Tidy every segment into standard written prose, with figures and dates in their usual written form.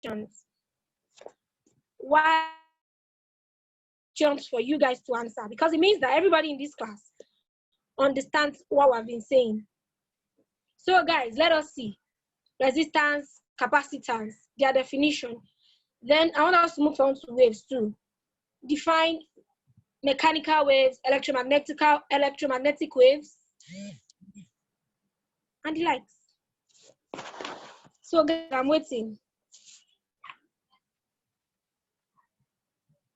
questions. Why questions for you guys to answer? Because it means that everybody in this class understands what we've been saying. So guys, let us see. Resistance, capacitance, their definition. Then I want us to move on to waves too. Define mechanical waves, electromagnetic waves, and the likes. So guys, I'm waiting.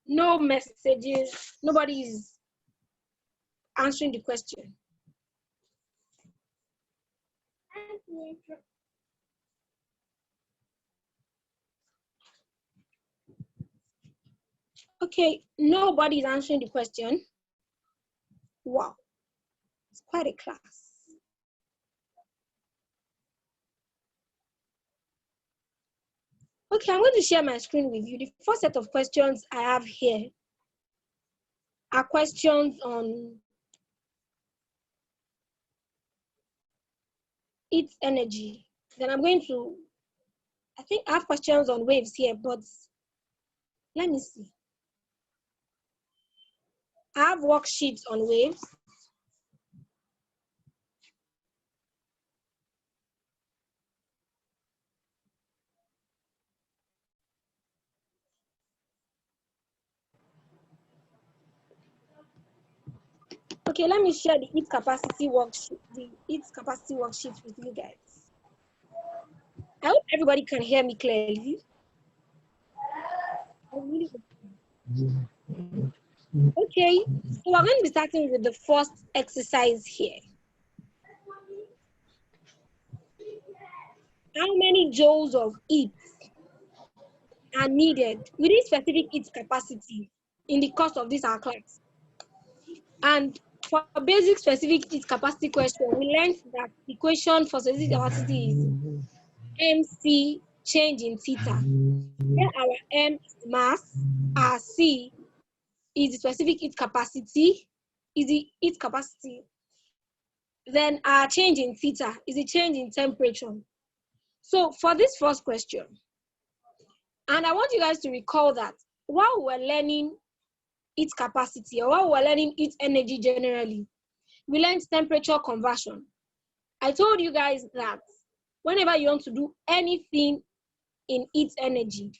No messages, nobody is answering the question. Okay, nobody is answering the question. Wow, it's quite a class. Okay, I'm going to share my screen with you. The first set of questions I have here are questions on its energy. Then I'm going to, I think I have questions on waves here, but let me see. I have worksheets on waves. Okay, let me share the its capacity worksheet, with you guys. I hope everybody can hear me clearly. Okay, so we're going to be starting with the first exercise here. How many joules of heat are needed within specific heat capacity in the course of this our class? And for a basic specific heat capacity question, we learned that the equation for specific capacity is MC change in theta. Where our M is mass, our C is the specific heat capacity, then our change in theta is the change in temperature. So for this first question, and I want you guys to recall that while we're learning its capacity, or while we're learning its energy generally, we learned temperature conversion. I told you guys that whenever you want to do anything in its energy,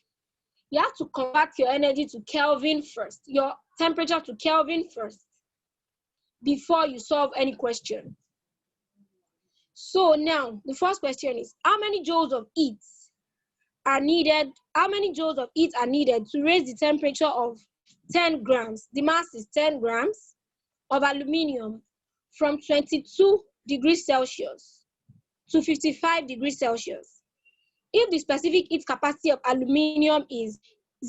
you have to convert your energy to Kelvin first, your temperature to Kelvin first, before you solve any question. So now, the first question is, how many joules of heat are needed? How many joules of heat are needed to raise the temperature of 10 grams? The mass is 10 grams of aluminium from 22 degrees Celsius to 55 degrees Celsius. If the specific heat capacity of aluminium is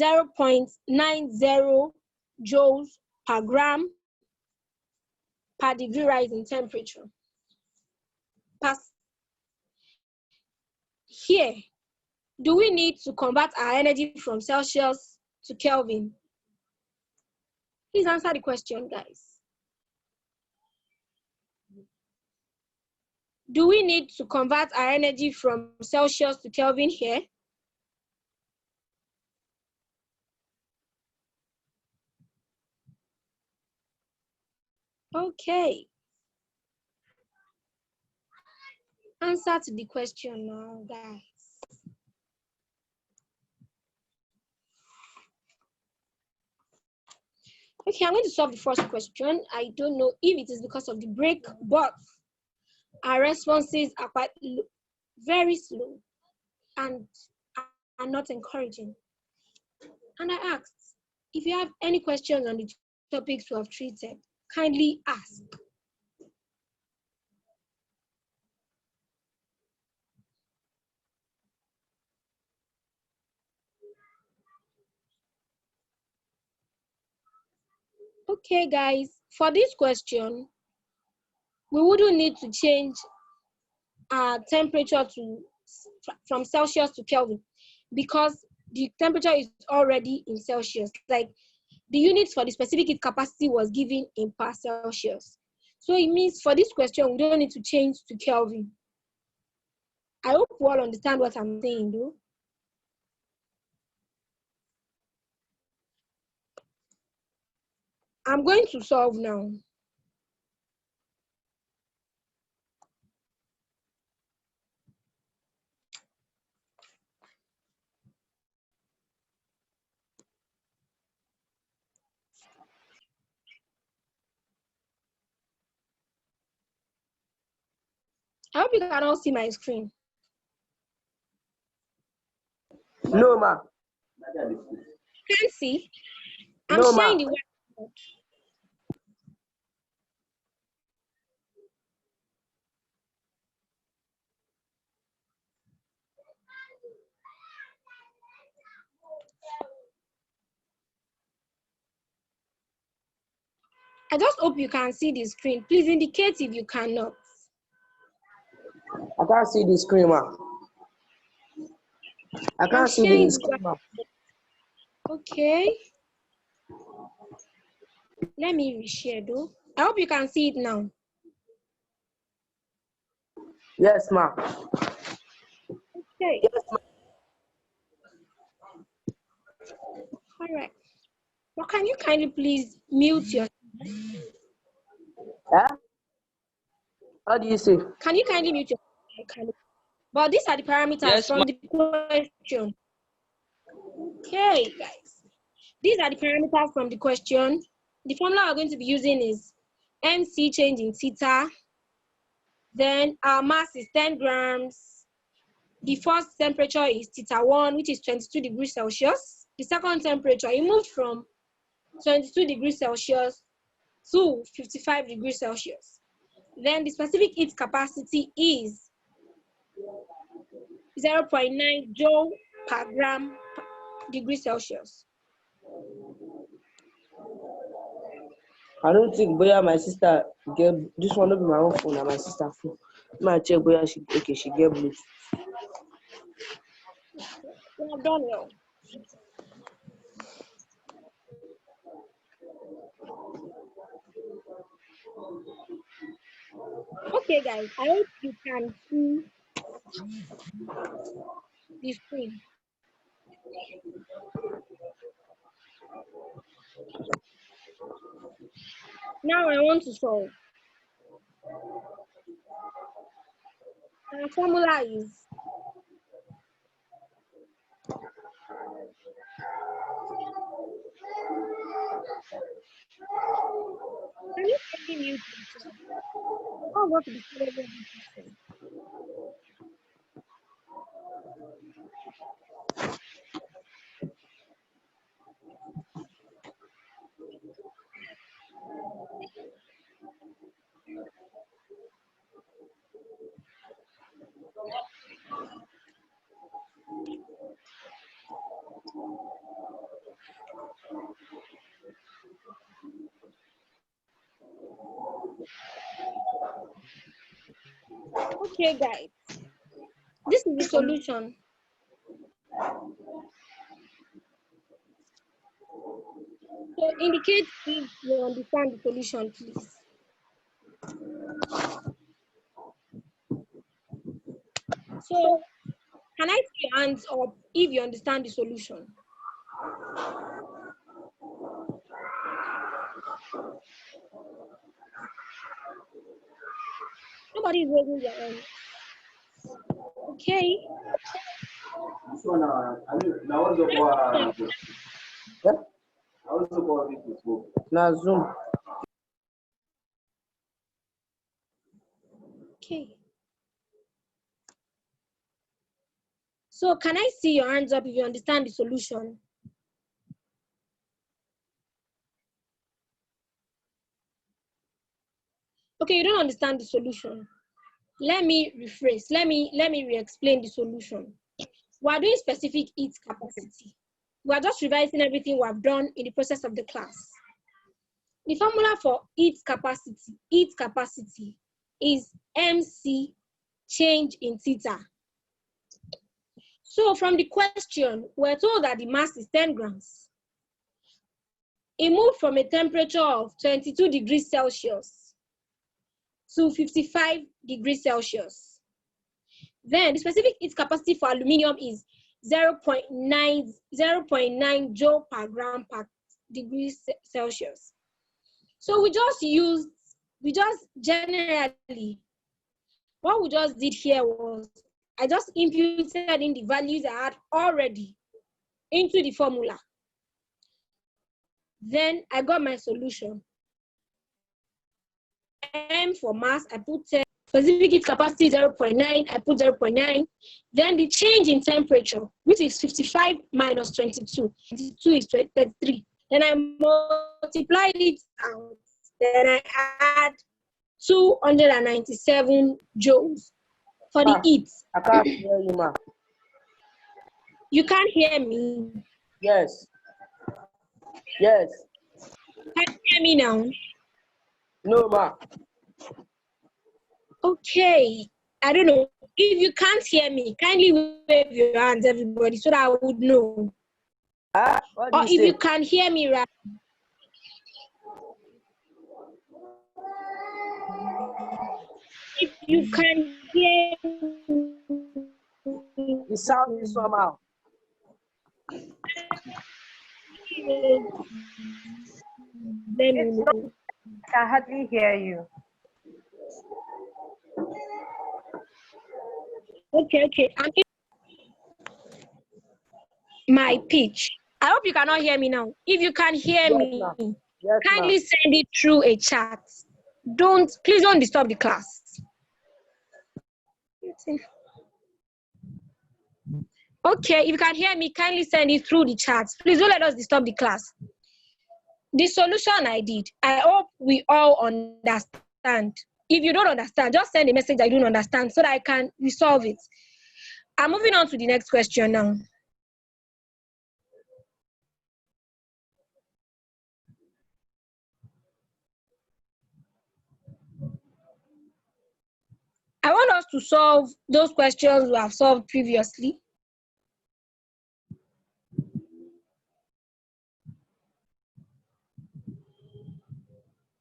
0.90 joules per gram per degree rise in temperature. Here, do we need to convert our energy from Celsius to Kelvin? Please answer the question, guys. Do we need to convert our energy from Celsius to Kelvin here? Okay. Answer to the question now, guys. Okay, I'm going to solve the first question. I don't know if it is because of the break, but our responses are quite very slow and are not encouraging. And I asked, if you have any questions on the topics we have treated, kindly ask. Okay, guys, for this question, we wouldn't need to change our temperature from Celsius to Kelvin because the temperature is already in Celsius. Like the units for the specific heat capacity was given in per Celsius. So it means for this question, we don't need to change to Kelvin. I hope you all understand what I'm saying, though. I'm going to solve now. I hope you can all see my screen. No, ma. Can't see. I'm No, sharing ma. the whiteboard. I just hope you can see the screen. Please indicate if you cannot. I can't see the screen, ma. I can't see the screen, ma. Okay. Let me reshare though. I hope you can see it now. Yes, ma. Okay. Yes, ma. All right. But can you kindly please mute your? Eh? What do you say? Can you kindly mute your? But these are the parameters from the question. Okay, guys. These are the parameters from the question. The formula we're going to be using is MC change in theta. Then our mass is 10 grams. The first temperature is theta 1, which is 22 degrees Celsius. The second temperature, it moved from 22 degrees Celsius to 55 degrees Celsius. Then the specific heat capacity is 0.9 joule per gram degree Celsius. I don't think boya my sister get this one. Not be my own phone, and my sister phone. My check boya she get Bluetooth. We have done well. Okay, guys, I hope you can see the screen. Now I want to solve. Our formula is can you kindly mute yourself? How about the following question? Okay, guys, this is the solution. So indicate if you understand the solution, please. So can I see your hands up if you understand the solution? Nobody is raising their hand. Okay. This one, now what's the yeah? How's the call? Now Zoom. Okay. So can I see your hands up if you understand the solution? Okay, you don't understand the solution. Let me rephrase. Let me re-explain the solution. We are doing specific heat capacity. We are just revising everything we have done in the process of the class. The formula for heat capacity is MC change in theta. So from the question, we're told that the mass is 10 grams. It moved from a temperature of 22 degrees Celsius to 55 degrees Celsius. Then the specific heat capacity for aluminium is 0.9 joule per gram per degree Celsius. So we just generally, what we just did here was, I just imputed in the values I had already into the formula. Then I got my solution. M for mass, I put 10. Specific heat capacity 0.9, I put 0.9. Then the change in temperature, which is 55 minus 22. 22 is 33. Then I multiplied it out. Then I add 297 joules for the heat. I can't hear you, ma. You can't hear me? Yes. Yes. Can you hear me now? No, ma. Okay. I don't know. If you can't hear me, kindly wave your hands, everybody, so that I would know. What Or do you if say? you can hear me right. If you can hear me, You sound somehow. let me know. I can hardly hear you. Okay. My pitch. I hope you cannot hear me now. If you can hear me, Yes, kindly send it through a chat. Please don't disturb the class. Okay, if you can hear me, kindly send it through the chat. Please don't let us disturb the class. The solution I did, I hope we all understand. If you don't understand, just send a message I don't understand so that I can resolve it. I'm moving on to the next question now. I want us to solve those questions we have solved previously.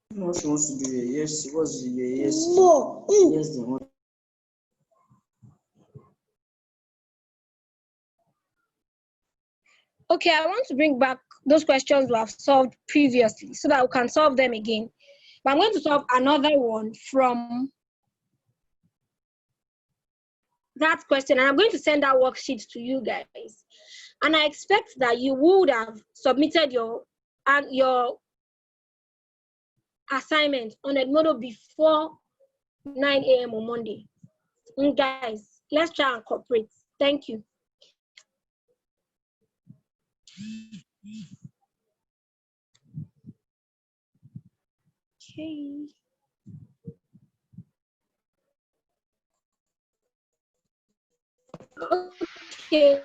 What she wants to do here? Yes, what's the yes? No. Yes, they want. Okay, I want to bring back those questions we have solved previously so that we can solve them again. But I'm going to solve another one from that question, and I'm going to send that worksheet to you guys. And I expect that you would have submitted your assignment on Edmodo before 9 a.m. on Monday. And guys, let's try and cooperate. Thank you. Okay. Okay,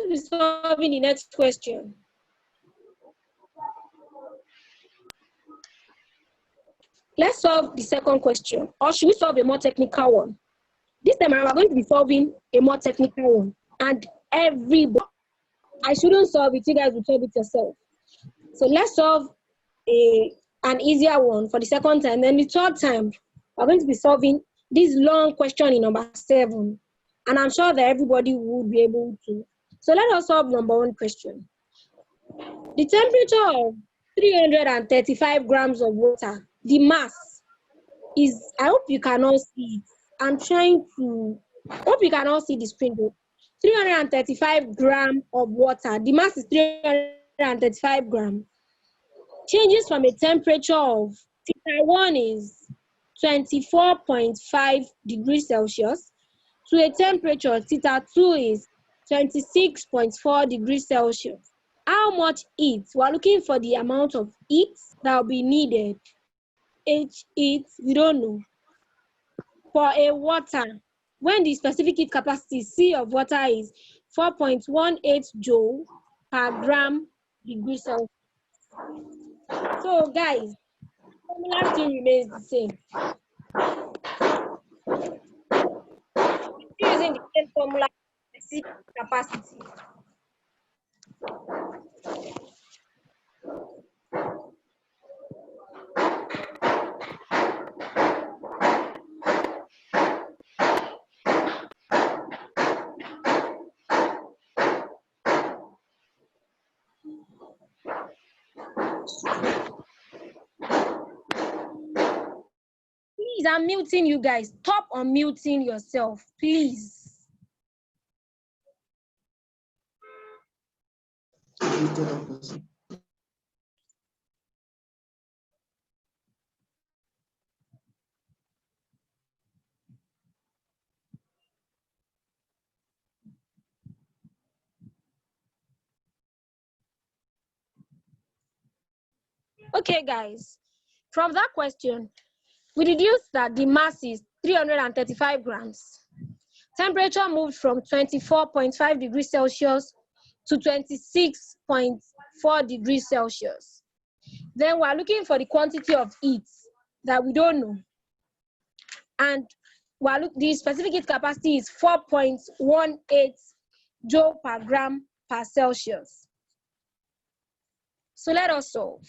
we're solving the next question. Let's solve the second question, or should we solve a more technical one? This time around, we're going to be solving a more technical one. And everybody, I shouldn't solve it, you guys will solve it yourself. So let's solve an easier one for the second time. Then the third time, we're going to be solving this long question in number 7. And I'm sure that everybody will be able to. So let us solve number 1 question. The temperature of 335 grams of water, the mass is, I hope you cannot see it. I'm trying to, hope you cannot see the screen though. 335 grams of water, the mass is 335 grams. Changes from a temperature of theta 1 is 24.5 degrees Celsius to a temperature theta 2 is 26.4 degrees Celsius. How much heat? We're looking for the amount of heat that will be needed. H heat, we don't know. For a water, when the specific heat capacity C of water is 4.18 joule per gram degree Celsius. So guys, the formula still remains the same. Still using the same formula, specific capacity. Please, I'm muting you guys. Stop unmuting yourself, please. Okay, guys. From that question, we deduced that the mass is 335 grams. Temperature moved from 24.5 degrees Celsius to 26.4 degrees Celsius. Then we're looking for the quantity of heat that we don't know. And the specific heat capacity is 4.18 joule per gram per Celsius. So let us solve.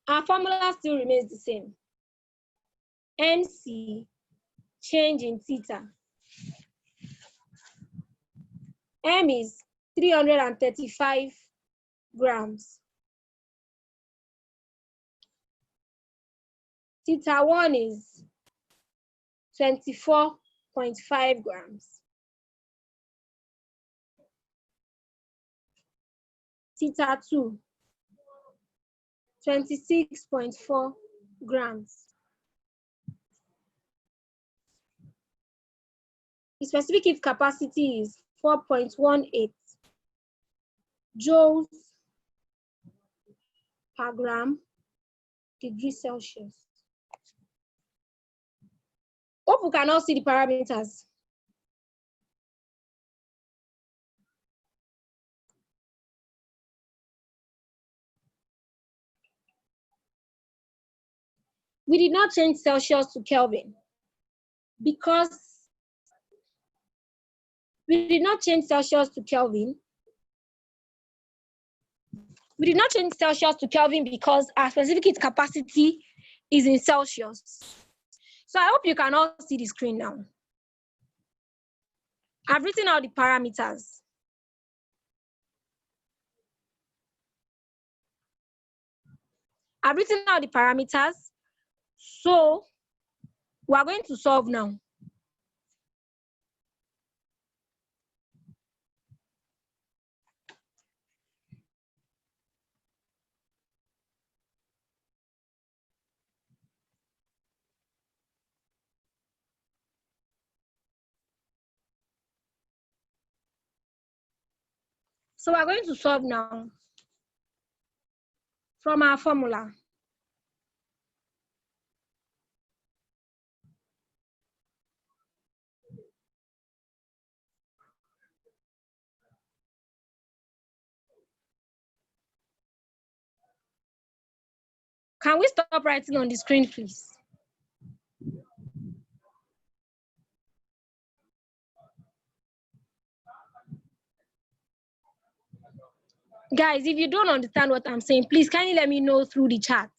Our formula still remains the same. MC, change in theta. M is 335 grams. Theta 1 is 24.5 grams. Theta 2, 26.4 grams. The specific heat capacity is 4.18 joules per gram degree Celsius. Hope we can all see the parameters. We did not change Celsius to Kelvin because we did not change Celsius to Kelvin. We did not change Celsius to Kelvin because our specific heat capacity is in Celsius. So I hope you can all see the screen now. I've written out the parameters. I've written out the parameters. So we are going to solve now. So we're going to solve now from our formula. Can we stop writing on the screen, please? Guys, if you don't understand what I'm saying, please can you let me know through the chat?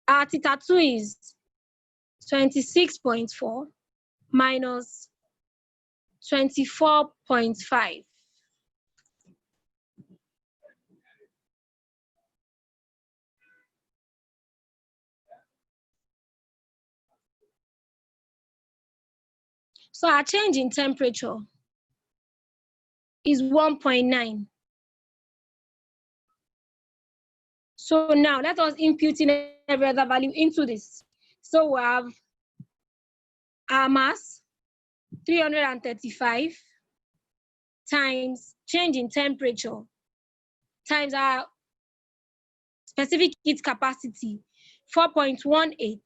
Our theta 2 is 26.4 minus 24.5. So our change in temperature is 1.9. So now let us impute in every other value into this. So we have our mass, 335, times change in temperature, times our specific heat capacity, 4.18,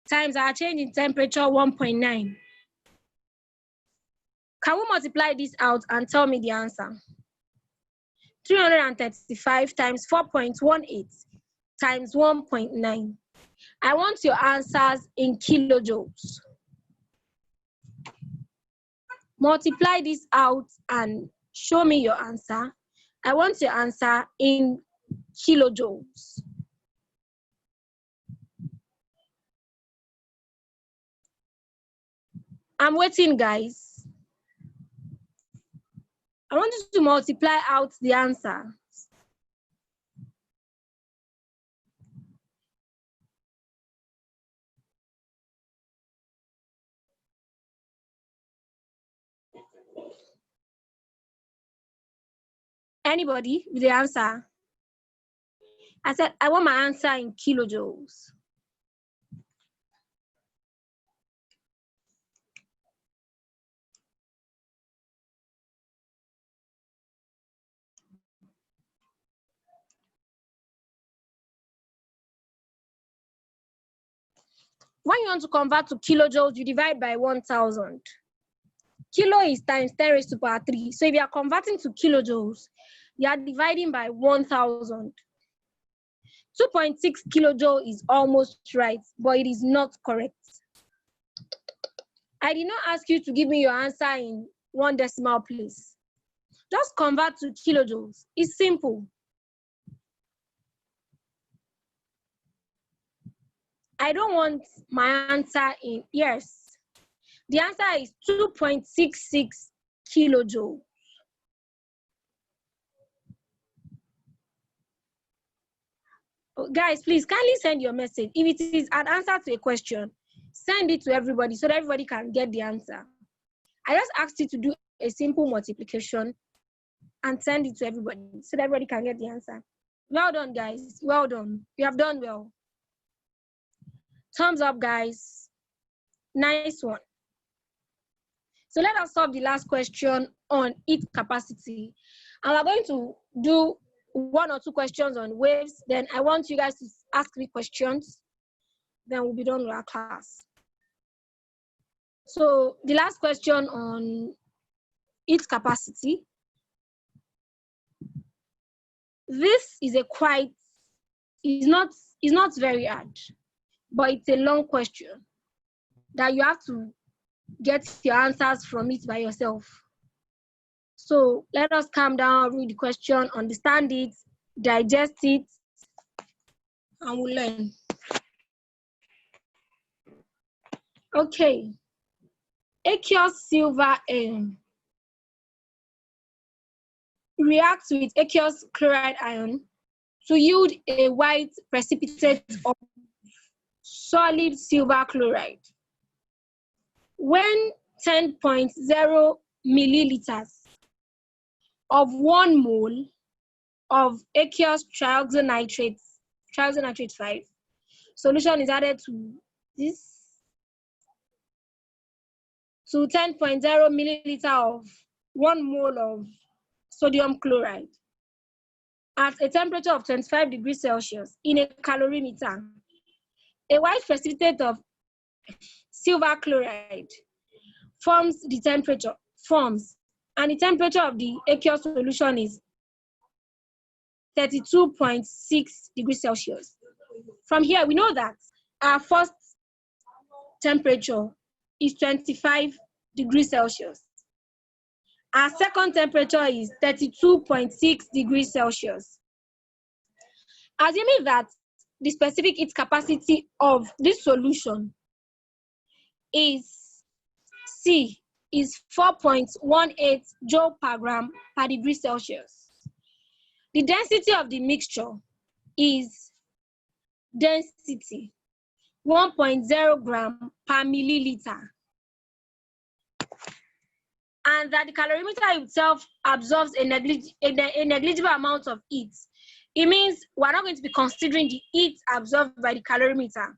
times our change in temperature, 1.9. Can we multiply this out and tell me the answer? 335 times 4.18 times 1.9. I want your answers in kilojoules. Multiply this out and show me your answer. I want your answer in kilojoules. I'm waiting, guys. I want you to multiply out the answer. Anybody with the answer? I said, I want my answer in kilojoules. When you want to convert to kilojoules, you divide by 1,000. Kilo is times 10 raised to power 3. So if you are converting to kilojoules, you are dividing by 1,000. 2.6 kilojoule is almost right, but it is not correct. I did not ask you to give me your answer in 1 decimal place. Just convert to kilojoules. It's simple. I don't want my answer in years. The answer is 2.66 kilojoule. Oh, guys, please kindly send your message. If it is an answer to a question, send it to everybody so that everybody can get the answer. I just asked you to do a simple multiplication and send it to everybody so that everybody can get the answer. Well done, guys. Well done. You have done well. Thumbs up, guys. Nice one. So let us solve the last question on heat capacity. And we're going to do 1 or 2 questions on waves. Then I want you guys to ask me questions. Then we'll be done with our class. So the last question on heat capacity. This is is not very hard, but it's a long question that you have to get your answers from it by yourself. So let us calm down, read the question, understand it, digest it, and we'll learn. Okay. Aqueous silver ion reacts with aqueous chloride ion to yield a white precipitate of solid silver chloride. When 10.0 milliliters of 1 mole of aqueous trioxonitrate 5 solution is added to this, to 10.0 milliliter of 1 mole of sodium chloride at a temperature of 25 degrees Celsius in a calorimeter. A white precipitate of silver chloride and the temperature of the aqueous solution is 32.6 degrees Celsius. From here, we know that our first temperature is 25 degrees Celsius. Our second temperature is 32.6 degrees Celsius. Assuming that the specific heat capacity of this solution is C is 4.18 joule per gram per degree Celsius. The density of the mixture is density 1.0 gram per milliliter. And that the calorimeter itself absorbs a negligible amount of heat. It means we're not going to be considering the heat absorbed by the calorimeter.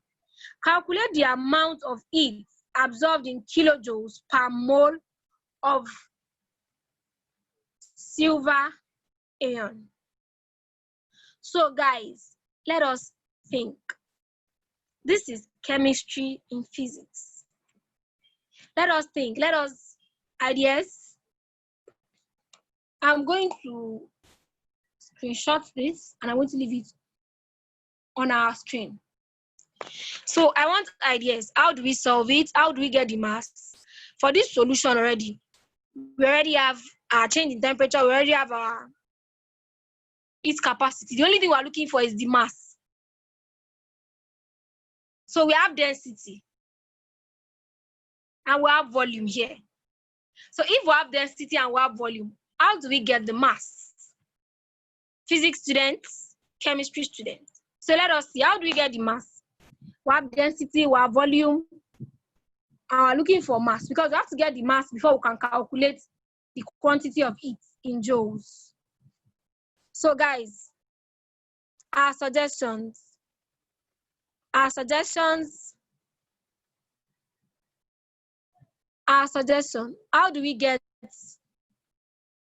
Calculate the amount of heat absorbed in kilojoules per mole of silver ion. So guys, let us think. This is chemistry in physics. Let us think, ideas. I'm going to screenshot this and I'm going to leave it on our screen. So I want ideas. How do we solve it? How do we get the mass? For this solution already, we already have our change in temperature, we already have our heat capacity. The only thing we're looking for is the mass. So we have density and we have volume here. So if we have density and we have volume, how do we get the mass? Physics students, chemistry students. So let us see, how do we get the mass? We have density, we have volume, and we're looking for mass because we have to get the mass before we can calculate the quantity of it in joules. So guys, our suggestion, how do we get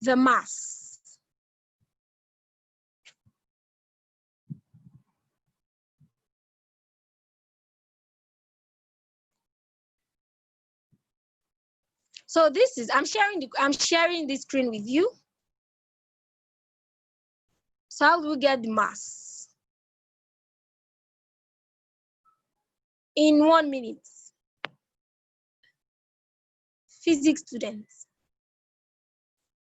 the mass? So this is, I'm sharing this screen with you. So how do we get the mass? In 1 minute. Physics students.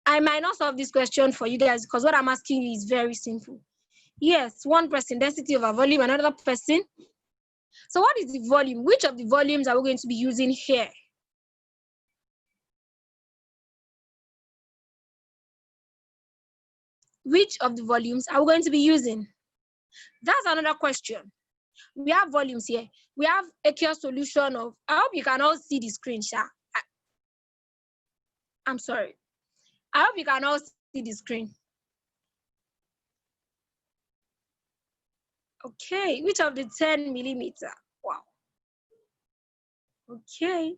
I might not solve this question for you guys because what I'm asking you is very simple. Yes, one person, density over volume, another person. So what is the volume? Which of the volumes are we going to be using here? Which of the volumes are we going to be using? That's another question. We have volumes here. We have a clear solution of, I hope you can all see the screen, Sha. I'm sorry. I hope you can all see the screen. Okay, which of the 10 millimeter? Wow. Okay.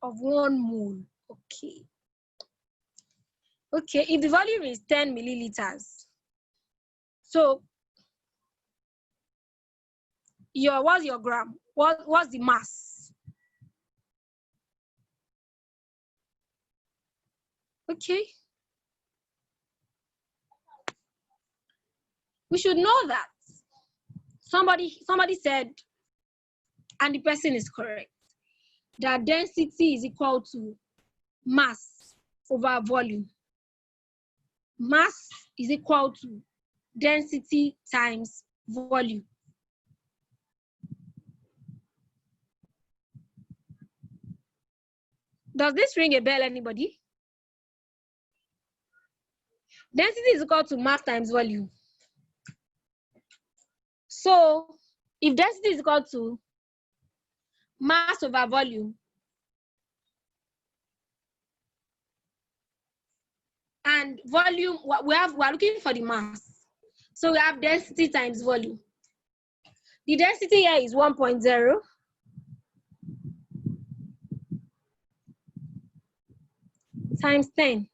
Of 1 mole. Okay. Okay, if the volume is 10 milliliters, so what's your gram? What's the mass? Okay. We should know that. Somebody said, and the person is correct, that density is equal to mass over volume. Mass is equal to density times volume. Does this ring a bell, anybody? Density is equal to mass times volume. So if density is equal to mass over volume, and volume, we're looking for the mass. So we have density times volume. The density here is 1.0. Times 10.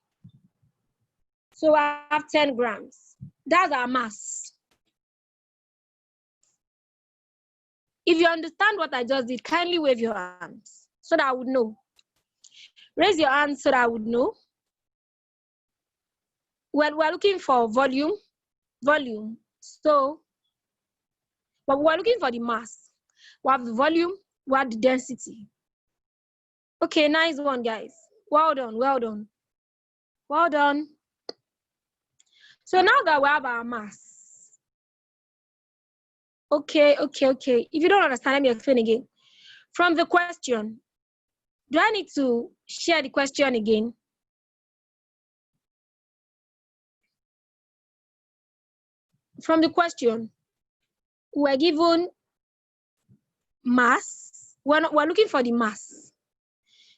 So I have 10 grams. That's our mass. If you understand what I just did, kindly wave your hands so that I would know. Raise your hands so that I would know. Well, we're looking for volume. So, but we're looking for the mass. We have the volume, we have the density. Okay, nice one, guys. Well done, well done. Well done. So now that we have our mass. Okay. If you don't understand, let me explain again. From the question, do I need to share the question again? From the question, we're given mass. We're looking for the mass.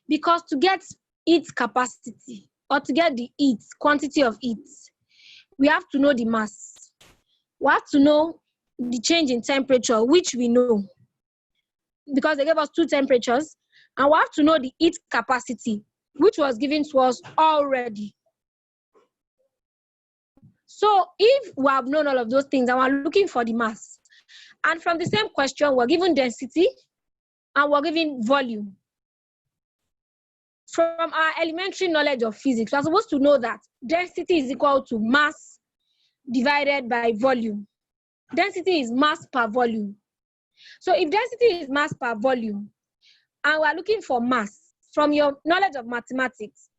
Because to get its capacity or to get the quantity of it, we have to know the mass. We have to know the change in temperature, which we know because they gave us 2 temperatures, and we have to know the heat capacity, which was given to us already. So if we have known all of those things and we're looking for the mass, and from the same question, we're given density and we're given volume. From our elementary knowledge of physics, we're supposed to know that density is equal to mass divided by volume. Density is mass per volume. So if density is mass per volume, and we're looking for mass, from your knowledge of mathematics,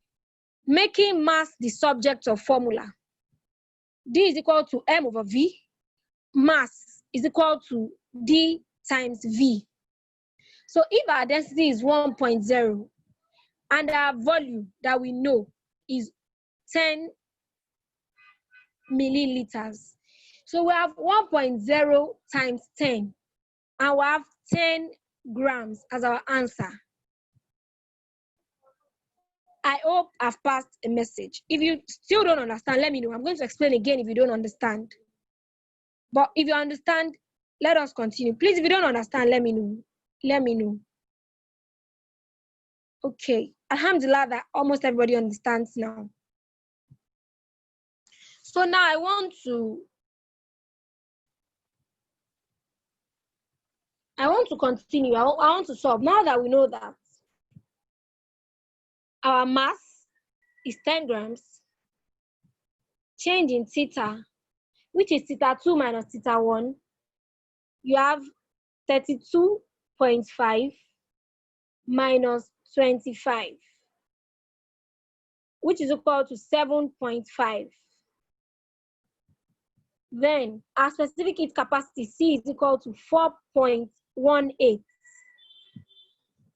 making mass the subject of formula, D is equal to M over V, mass is equal to D times V. So if our density is 1.0, and our volume that we know is 10 milliliters. So we have 1.0 times 10, and we have 10 grams as our answer. I hope I've passed a message. If you still don't understand, let me know. I'm going to explain again if you don't understand. But if you understand, let us continue. Please, if you don't understand, let me know. Let me know. Okay. Alhamdulillah that almost everybody understands now. So now I want to continue. I want to solve. Now that we know that our mass is 10 grams, change in theta, which is theta 2 minus theta 1, you have 32.5 minus 25, which is equal to 7.5. Then our specific heat capacity, C, is equal to 4.18.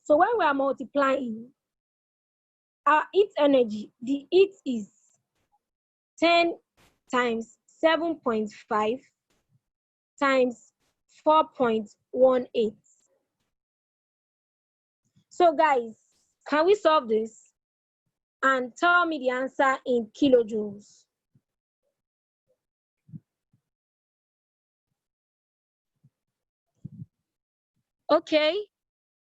So when we are multiplying our heat energy, the heat is 10 times 7.5 times 4.18. So guys, can we solve this? And tell me the answer in kilojoules. Okay,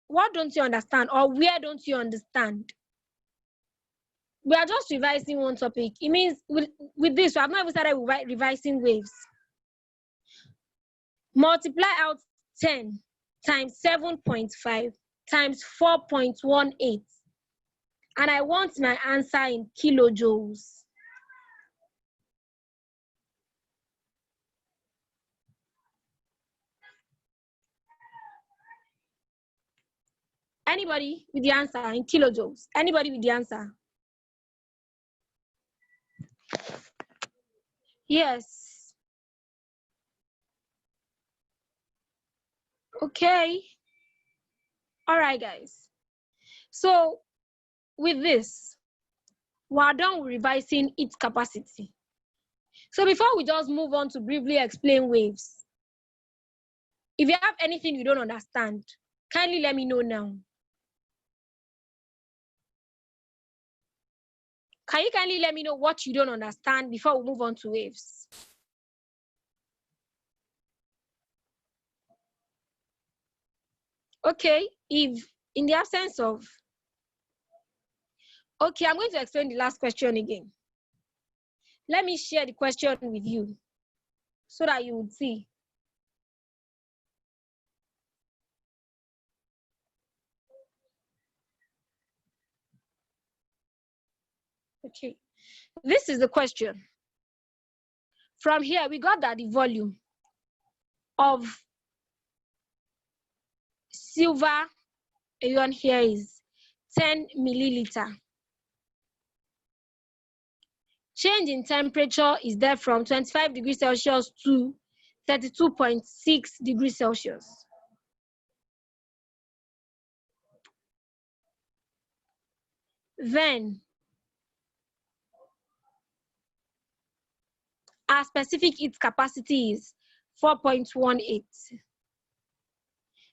what don't you understand, or where don't you understand? We are just revising one topic. It means with this, we have not even started revising waves. Multiply out 10 times 7.5 times 4.18. And I want my answer in kilojoules. Anybody with the answer in kilojoules? Anybody with the answer? Yes. Okay. All right, guys. So with this, we are done with revising its capacity. So before we just move on to briefly explain waves, if you have anything you don't understand, kindly let me know now. Can you kindly let me know what you don't understand before we move on to waves? Okay, if in the absence of, okay, I'm going to explain the last question again. Let me share the question with you so that you would see. Okay, this is the question. From here, we got that the volume of silver ion here is 10 milliliter. Change in temperature is there from 25 degrees Celsius to 32.6 degrees Celsius. Then our specific heat capacity is 4.18.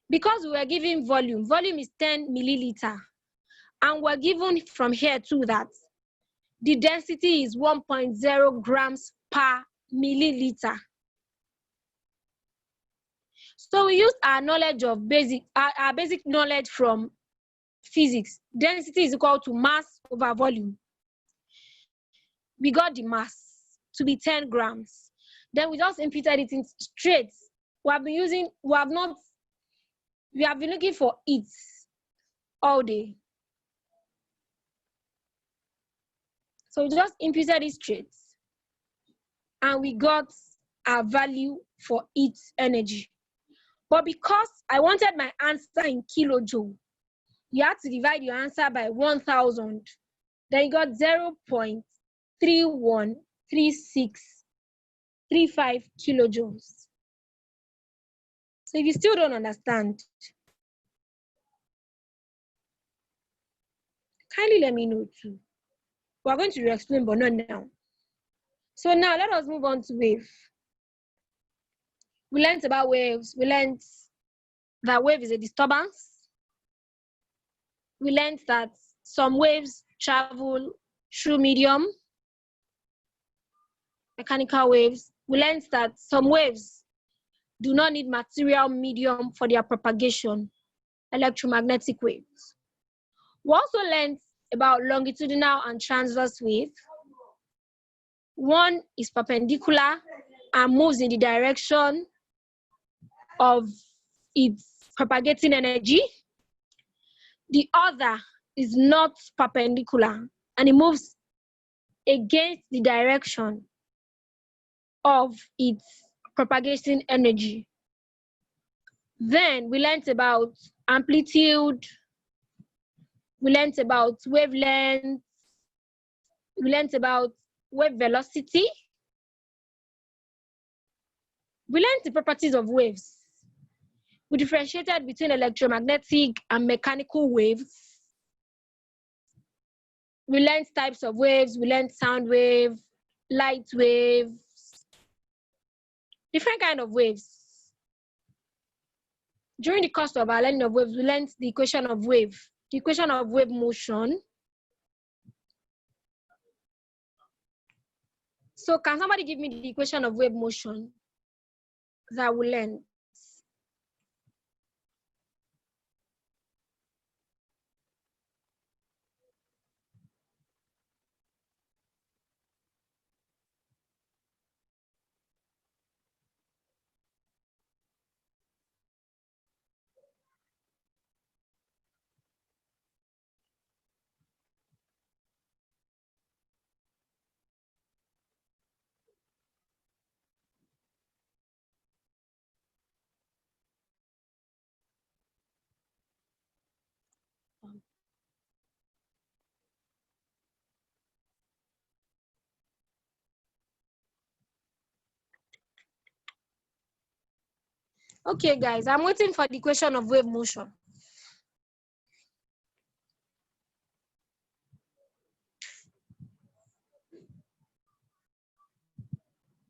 Because we were given volume is 10 milliliter, and we're given from here too that the density is 1.0 grams per milliliter. So we used our knowledge of our basic knowledge from physics. Density is equal to mass over volume. We got the mass to be 10 grams. Then we just imputed it in straight. We have been looking for it all day. So we just imputed it straight, and we got our value for heat energy. But because I wanted my answer in kilojoule, you had to divide your answer by 1,000. Then you got 0.313635 kilojoules. So if you still don't understand, Kindly let me know too. We're going to explain, but not now. So now let us move on to wave. We learned about waves. We learned that wave is a disturbance. We learned that some waves travel through medium, mechanical waves. We learned that some waves do not need material medium for their propagation, electromagnetic waves. We also learned about longitudinal and transverse wave. One is perpendicular and moves in the direction of its propagating energy. The other is not perpendicular and it moves against the direction of its propagating energy. Then we learned about amplitude, we learned about wavelength, we learned about wave velocity. We learned the properties of waves. We differentiated between electromagnetic and mechanical waves. We learned types of waves. We learned sound wave, light waves, different kind of waves. During the course of our learning of waves, we learned the equation of wave, the equation of wave motion. So can somebody give me the equation of wave motion that we learned? Okay, guys, I'm waiting for the equation of wave motion.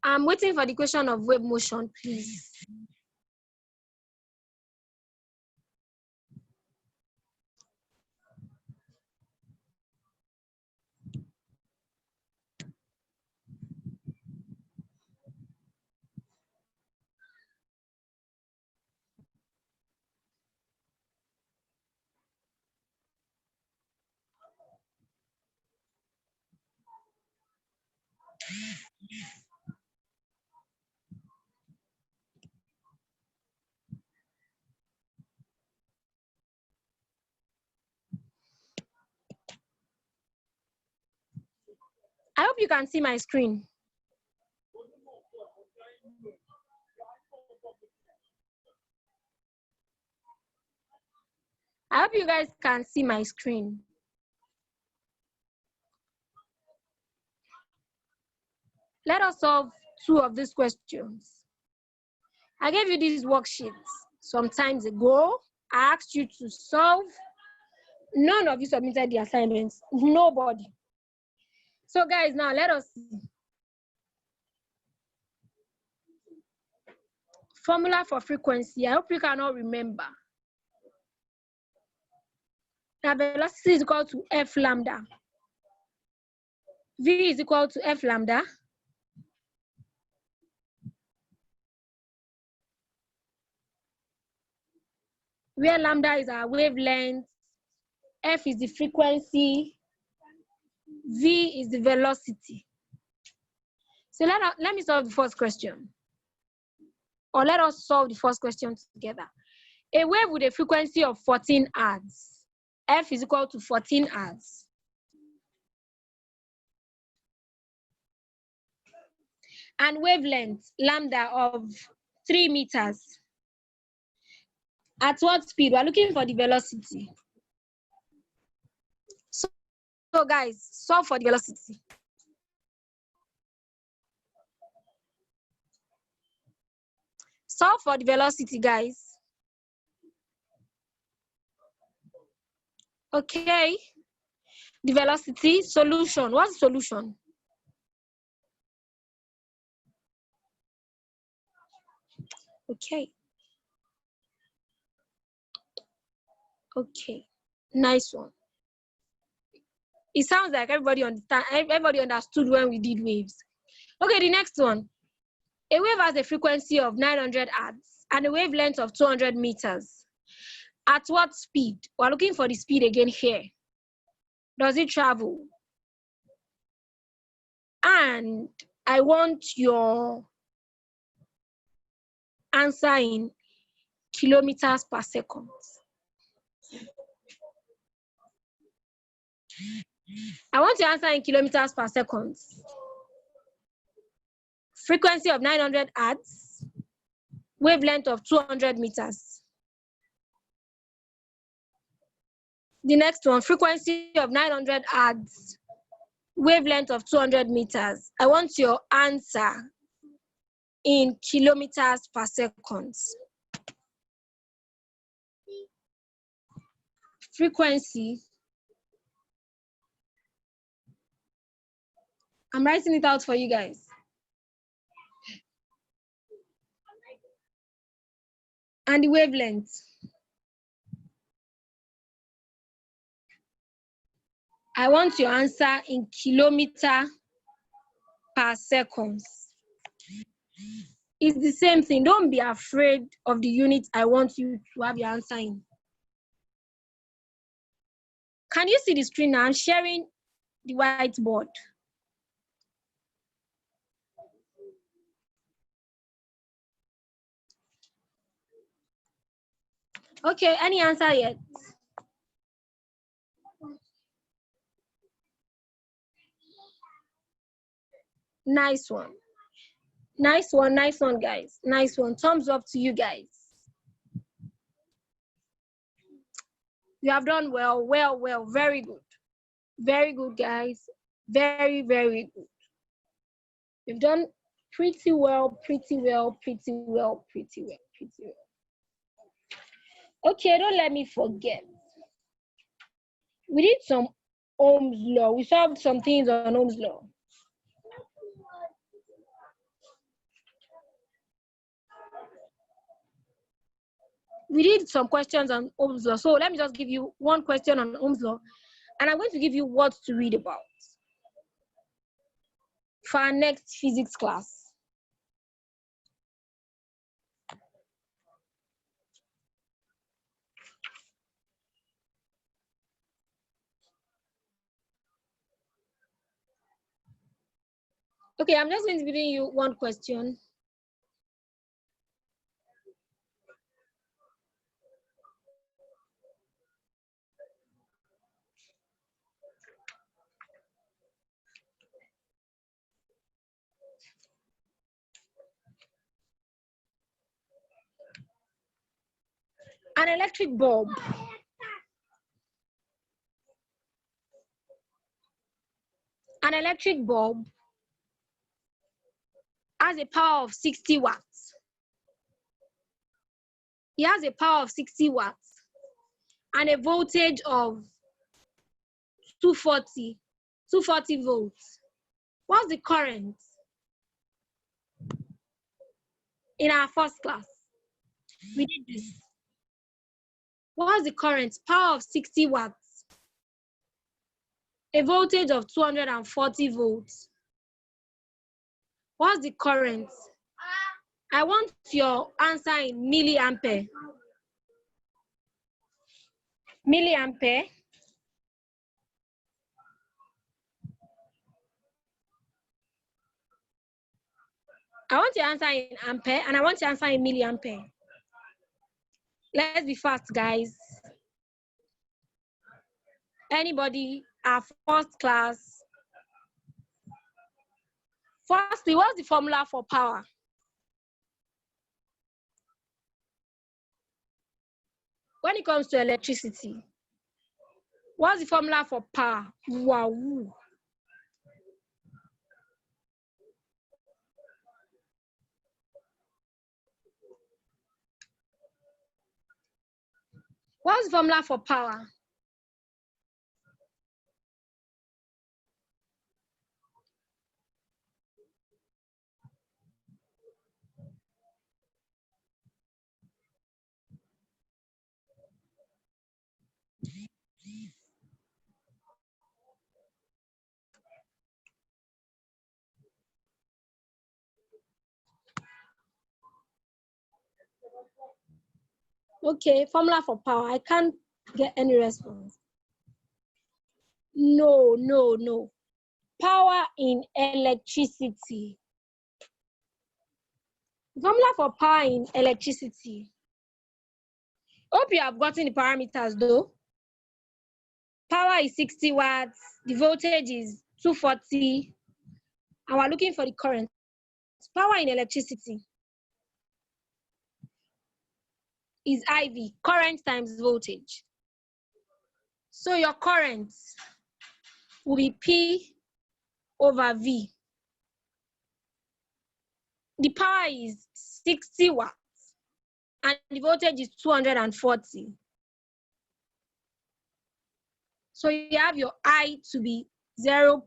I'm waiting for the equation of wave motion, please. I hope you can see my screen. I hope you guys can see my screen. Let us solve two of these questions. I gave you these worksheets some times ago. I asked you to solve. None of you submitted the assignments. Nobody. So guys, now let us see. Formula for frequency. I hope you can all remember. Now velocity is equal to F lambda. V is equal to F lambda. Where lambda is our wavelength, F is the frequency, V is the velocity. So let me solve the first question. Or let us solve the first question together. A wave with a frequency of 14 Hz, F is equal to 14 Hz. And wavelength, lambda of 3 meters. At what speed? We're looking for the velocity. So guys, solve for the velocity. Solve for the velocity, guys. Okay. The velocity, solution. What's the solution? Okay. Okay. Nice one. It sounds like everybody understood when we did waves. Okay, the next one. A wave has a frequency of 900 Hz and a wavelength of 200 meters. At what speed? We're looking for the speed again here. Does it travel? And I want your answer in kilometers per second. I want your answer in kilometers per second. Frequency of 900 Hz, wavelength of 200 meters. The next one, frequency of 900 Hz, wavelength of 200 meters. I want your answer in kilometers per second. Frequency. I'm writing it out for you guys. And the wavelength. I want your answer in kilometer per second. It's the same thing. Don't be afraid of the unit I want you to have your answer in. Can you see the screen now? I'm sharing the whiteboard. Okay, any answer yet? Nice one. Nice one, guys. Nice one. Thumbs up to you guys. You have done well. Very good. Very good, guys. Very good. You've done pretty well. Okay, don't let me forget. We did some Ohm's law. We solved some things on Ohm's law. We did some questions on Ohm's law. So let me just give you one question on Ohm's law, and I'm going to give you what to read about for our next physics class. Okay, I'm just going to be giving you one question. An electric bulb has a power of 60 watts. It has a power of 60 watts and a voltage of 240 volts. What's the current? In our first class, we did this. What's the current? Power of 60 watts, a voltage of 240 volts. What's the current? I want your answer in milliampere. Milliampere. I want your answer in ampere, and I want your answer in milliampere. Let's be fast, guys. Anybody? Our first class. Firstly, what's the formula for power? When it comes to electricity, what's the formula for power? Wow. What's the formula for power? Okay, formula for power. I can't get any response. No. Power in electricity. Formula for power in electricity. Hope you have gotten the parameters though. Power is 60 watts, the voltage is 240, and we're looking for the current. Power in electricity is IV, current times voltage. So your current will be P over V. The power is 60 watts and the voltage is 240. So you have your I to be 0.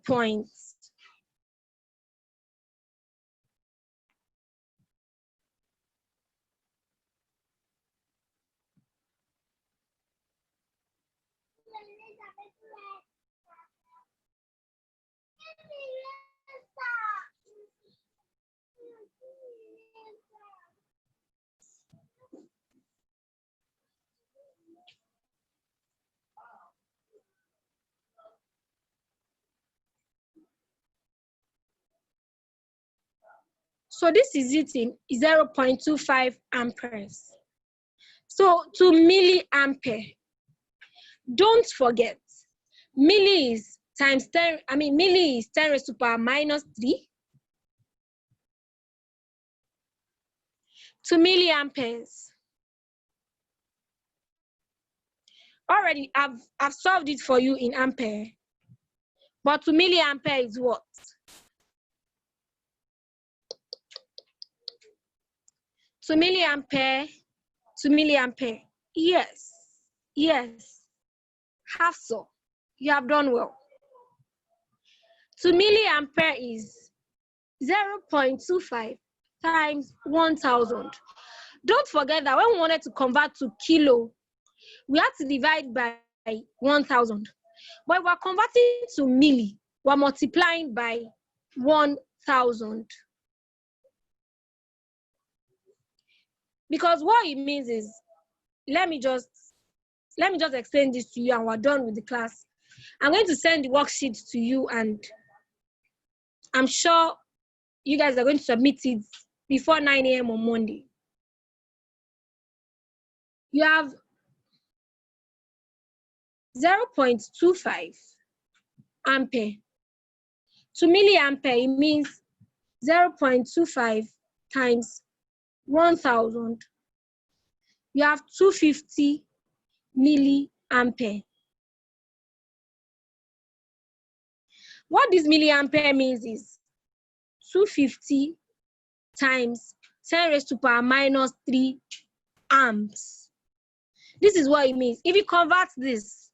So this is it in 0.25 amperes. So to milliampere, don't forget, milli is times 10, milli is 10 raised to power minus 3. To milliamperes. Already, I've solved it for you in ampere. But to milliampere is what? To milliampere. Yes. Half so. You have done well. To milliampere is 0.25 times 1,000. Don't forget that when we wanted to convert to kilo, we had to divide by 1,000. But we're converting to milli, we're multiplying by 1,000. Because what it means is, let me just explain this to you and we're done with the class. I'm going to send the worksheet to you and I'm sure you guys are going to submit it before 9 a.m. on Monday. You have 0.25 ampere. To milliampere, it means 0.25 times 1,000. You have 250 milliampere. What this milliampere means is 250 times 10 raised to power minus 3 amps. This is what it means. If you convert this,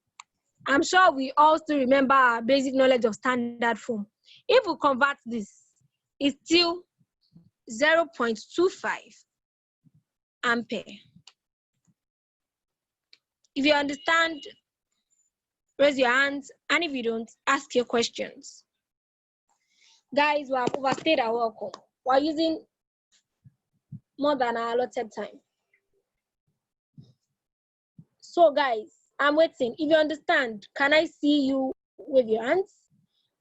I'm sure we all still remember our basic knowledge of standard form. If we convert this, it's still 0.25 ampere. If you understand, raise your hands, and if you don't, ask your questions. Guys, we have overstayed our welcome. We're using more than our allotted time. So guys, I'm waiting. If you understand, can I see you with your hands?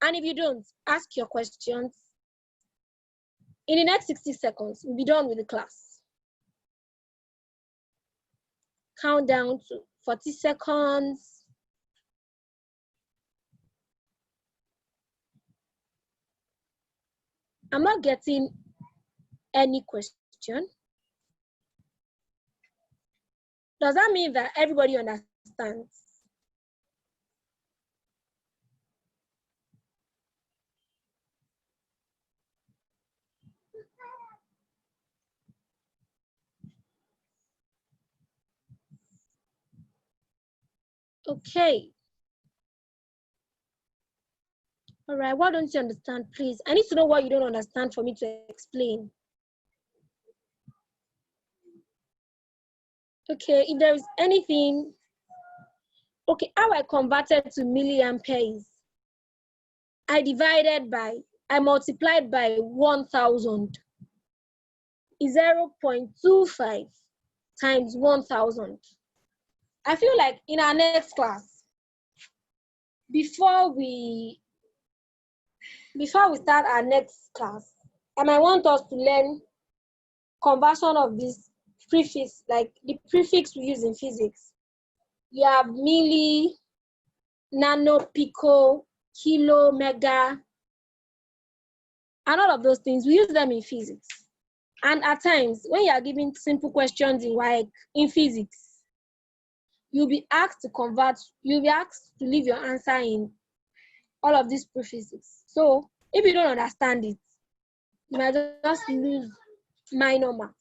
And if you don't, ask your questions. In the next 60 seconds, we'll be done with the class. Count down to 40 seconds. I'm not getting any question. Does that mean that everybody understands? Okay. All right, what don't you understand, please? I need to know what you don't understand for me to explain. Okay, if there is anything, okay, how I converted to milliamperes, I multiplied by 1,000 is 0.25 times 1,000. I feel like in our next class, before we start our next class, I might want us to learn conversion of this prefix, like the prefix we use in physics. You have milli, nano, pico, kilo, mega, and all of those things. We use them in physics. And at times, when you are given simple questions in physics, you'll be asked to leave your answer in all of these prefixes. So if you don't understand it, you might just lose minor marks.